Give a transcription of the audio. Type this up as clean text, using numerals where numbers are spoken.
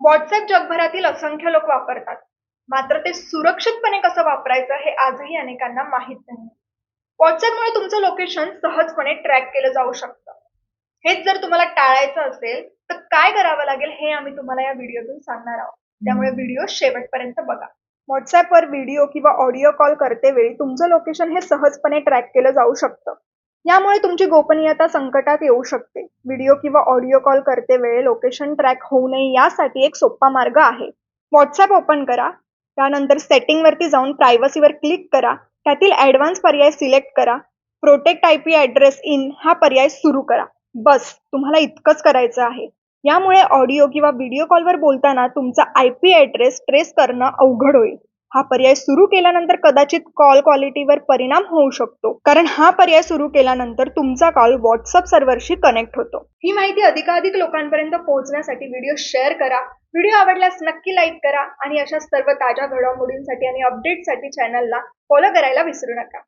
WhatsApp जगभरातील असंख्य लोक वापरतात. मात्र ते सुरक्षितपणे कसं वापरायचं हे आजही अनेकांना माहीत नाही. व्हॉट्सअपमुळे तुमचं लोकेशन सहजपणे ट्रॅक केलं जाऊ शकतं. हेच जर तुम्हाला टाळायचं असेल, तर काय करावं लागेल हे आम्ही तुम्हाला या व्हिडिओतून सांगणार आहोत. त्यामुळे व्हिडिओ शेवटपर्यंत बघा. व्हॉट्सअपवर व्हिडिओ किंवा ऑडिओ कॉल करतेवेळी तुमचं लोकेशन हे सहजपणे ट्रॅक केलं जाऊ शकतं. यामुळे तुमची गोपनीयता संकटात येऊ शकते. व्हिडिओ किंवा ऑडिओ कॉल करतेवेळी लोकेशन ट्रॅक होऊ नये यासाठी एक सोपा मार्ग आहे. व्हॉट्सअप ओपन करा. त्यानंतर सेटिंगवरती जाऊन प्रायव्हसीवर क्लिक करा. त्यातील ॲडव्हान्स पर्याय सिलेक्ट करा. प्रोटेक्ट आयपी ॲड्रेस इन हा पर्याय सुरू करा. बस तुम्हाला इतकंच करायचं आहे. यामुळे ऑडिओ किंवा व्हिडिओ कॉलवर बोलताना तुमचा आयपी ॲड्रेस ट्रेस करणं अवघड होईल. हा पर्याय सुरू केल्यानंतर कदाचित कॉल क्वालिटीवर परिणाम होऊ शकतो, कारण हा पर्याय सुरू केल्यानंतर तुमचा कॉल व्हॉट्सअप सर्व्हरशी कनेक्ट होतो. ही माहिती अधिकाधिक लोकांपर्यंत पोहोचण्यासाठी व्हिडिओ शेअर करा. व्हिडिओ आवडल्यास नक्की लाईक करा आणि अशा सर्व ताज्या घडामोडींसाठी आणि अपडेटसाठी चॅनलला फॉलो करायला विसरू नका.